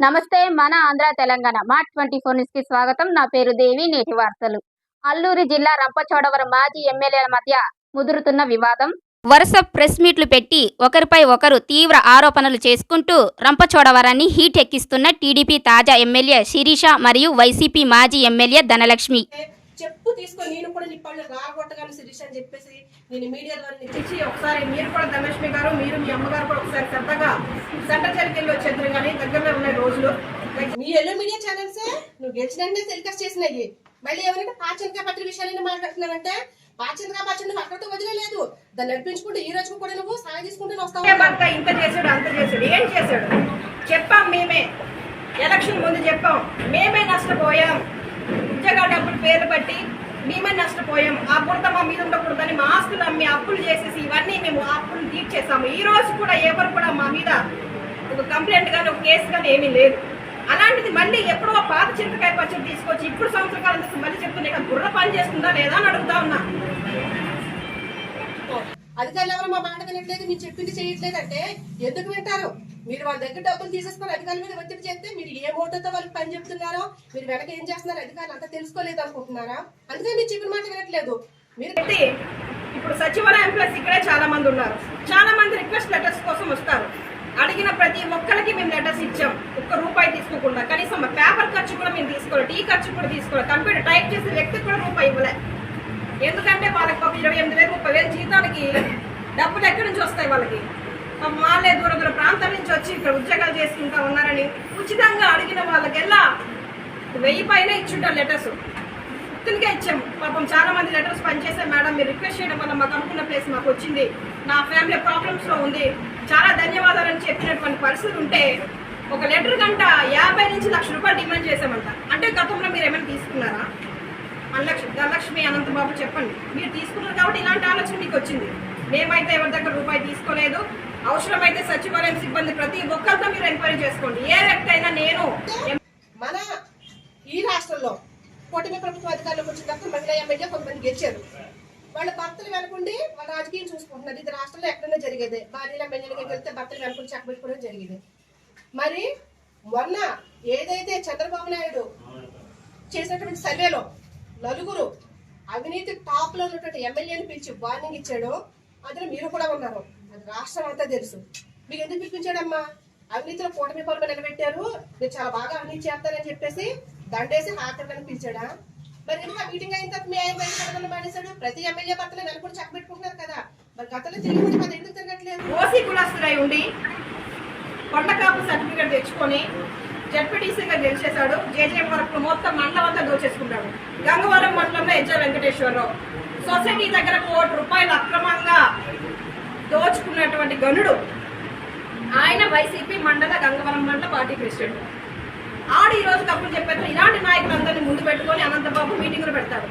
నమస్తే మన Andhra Telangana mart 24 news కి స్వాగతం. నా పేరు దేవి. నేటి వార్తలు. అల్లూరి జిల్లా రంపచోడవరం మాజీ ఎమ్మెల్యేల మధ్య ముదురుతున్న వివాదం. వరుస ప్రెస్ మీట్లు పెట్టి ఒకరిపై ఒకరు తీవ్ర ఆరోపణలు చేసుకుంటూ రంపచోడవరాన్ని హీట్ ఎక్కిస్తున్న టీడీపీ తాజా ఎమ్మెల్యే శిరీష మరియు వైసీపీ మాజీ ఎమ్మెల్యే ధనలక్ష్మి. చెప్పు తీసుకొని నేను కూడా నీ పళ్ళు రాగొట్టగానే శిరీష్ అని చెప్పేసి నేను మీడియా ద్వారా తెచ్చి ఒకసారి మీరు కూడా ధనలక్ష్మి గారు మీరు మీ అమ్మగారు కూడా ఒకసారి సరదాగా సెంటర్ జరిగి వచ్చేద్దరు కానీ దగ్గరలో ఉన్నాయి రోజులు. మీ ఎల్లో మీడియా ఛానల్సే నువ్వు గెలిచినంటే టెలికాస్ట్ చేసినాయి. మళ్ళీ ఏమంటే పాచంకా పత్రి విషయాలన్నీ మాట్లాడుతున్నారంటే పాచంకా పచ్చడి నువ్వు అక్కడితో వదిలేదు. దాన్ని నడిపించుకుంటే ఈ రోజు కూడా నువ్వు సాయం తీసుకుంటూ వస్తావు. ఇంత చేశాడు అంత చేశాడు ఏం చేశాడు చెప్పాం. మేమే ఎలక్షన్ ముందు చెప్పాం. మేమే నష్టపోయాం. ఉద్యోగ డబ్బులు పేరు బట్టి మేమే నష్టపోయాం. ఆ బురద మా మీద ఉండకూడదని మా ఆస్తులు అమ్మి అప్పులు చేసేసి ఇవన్నీ మేము అప్పులు తీర్చేసాము. ఈ రోజు కూడా ఎవరు కూడా మా మీద ఒక కంప్లైంట్ కానీ ఒక కేసు కానీ ఏమీ లేదు. అలాంటిది మళ్ళీ ఎప్పుడో పాత చింతకాయ పచ్చడి తీసుకొచ్చి ఇప్పుడు సంవత్సర కాలం తీసుకు మళ్ళీ చెప్తున్నా ఇక్కడ బుర్ర పని చేస్తుందా లేదా అని అడుగుతా ఉన్నా. అధికారులు ఎవరు మా మాట వినట్లేదు, మీరు చెప్పింది చేయట్లేదంటే ఎందుకు వింటారు? మీరు వాళ్ళ దగ్గర డబ్బులు తీసేసుకొని అధికారుల మీద ఒత్తిడి చేస్తే మీరు ఏ మోటోతో వాళ్ళకి పని చెప్తున్నారో మీరు వెనక ఏం చేస్తున్నారు అధికారులు అంతా తెలుసుకోలేదు అనుకుంటున్నారా? అందుకే మీరు చెప్పిన మాట వినట్లేదు. మీరు ఇప్పుడు సచివాలయం ప్లస్ ఇక్కడే చాలా మంది ఉన్నారు. చాలా మంది రిక్వెస్ట్ లెటర్స్ కోసం వస్తారు. అడిగిన ప్రతి ఒక్కరికి మేము లెటర్స్ ఇచ్చాం. ₹1 తీసుకోకుండా కనీసం పేపర్ ఖర్చు కూడా మేము తీసుకోవాలి, టీ ఖర్చు కూడా తీసుకోవాలి. కంప్యూటర్ టైప్ చేసే వ్యక్తికి కూడా ₹1 ఇవ్వలే. ఎందుకంటే వాళ్ళకి 28,000 30,000 జీతానికి డబ్బులు ఎక్కడి నుంచి వస్తాయి? వాళ్ళకి వాళ్ళే దూర దూర ప్రాంతాల నుంచి వచ్చి ఇక్కడ ఉద్యోగాలు చేసుకుంటా ఉన్నారని ఉచితంగా అడిగిన వాళ్ళకెల్లా 1000 పైన ఇచ్చుంటారు లెటర్స్. గుర్తులుగా ఇచ్చాము. పాపం చాలా మంది లెటర్స్ పనిచేసే మేడం మీరు రిక్వెస్ట్ చేయడం వల్ల మాకు అనుకున్న ప్లేస్ మాకు వచ్చింది, నా ఫ్యామిలీ ప్రాబ్లమ్స్ లో ఉంది, చాలా ధన్యవాదాలని చెప్పినటువంటి పరిస్థితి ఉంటే ఒక లెటర్ గంట 50 నుంచి ₹1,00,000 డిమాండ్ చేసామంట. అంటే గతంలో మీరు ఏమైనా తీసుకున్నారా? ధనలక్ష్మి అనంతబాబు చెప్పండి. మీరు తీసుకున్నారు కాబట్టి ఇలాంటి ఆలోచన మీకు వచ్చింది. మేమైతే ఎవరి దగ్గర ₹1 తీసుకోలేదు. అవసరమైతే సచివాలయం సిబ్బంది ప్రతి ఒక్కరితో మీరు ఎంక్వైరీ చేసుకోండి. ఏ వ్యక్తి అయినా నేను మన ఈ రాష్ట్రంలో కూటమి ప్రభుత్వ అధికారులకు వచ్చినప్పుడు మహిళా ఎమ్మెల్యే కొంతమంది గెలిచారు. వాళ్ళ భర్తలు వెనుకుండి వాళ్ళ రాజకీయం చూసుకుంటున్నారు. ఇది రాష్ట్రంలో ఎక్కడైనా జరిగేది. భార్యల ఎమ్మెల్యేలుగా వెళ్తే భర్తలు వెనుకుండి చక్కబెట్టుకోవడం జరిగింది. మరి మొన్న ఏదైతే చంద్రబాబు నాయుడు చేసినటువంటి సర్వేలో 4 అవినీతి టాప్ లో ఉన్నటువంటి ఎమ్మెల్యేని పిలిచి వార్నింగ్ ఇచ్చాడు. అందులో మీరు కూడా ఉన్నారు. అది రాష్ట్రం అంతా తెలుసు. మీకు ఎందుకు పిలిపించాడమ్మా? అవినీతిలో కూటమి పరులు నిలబెట్టారు, మీరు చాలా బాగా అవినీతి చేస్తారని చెప్పేసి దండేసి హాతని పిలిచాడా? మరి ఎందుకు ఆ మీటింగ్ అయిన తర్వాత మీ ఆయన బయట మానేశాడు? ప్రతి ఎమ్మెల్యే భర్తలు వెనక చక్కబెట్టుకుంటున్నారు కదా. మరి గతంలో తిరిగి అది ఎందుకు తిరగట్లేదు? ఓసీ కులస్తులై ఉండి కొండకాపు సర్టిఫికేట్ తెచ్చుకొని జడ్పీటీసీగా గెలిచేశాడు. జేజే వరకు మొత్తం మండలం అంతా దోచేసుకుంటాడు. గంగవరం మండలంలో హెచ్ఆర్ వెంకటేశ్వరరావు సొసైటీ దగ్గర ₹1,00,00,000 అక్రమంగా దోచుకున్నటువంటి గనుడు. ఆయన వైసీపీ మండల గంగవరం మండల పార్టీ ప్రెసిడెంట్. ఆడు ఈ రోజు కప్పులు చెప్పారు. ఇలాంటి నాయకులందరినీ ముందు పెట్టుకొని అనంతబాబు మీటింగులు పెడతారు.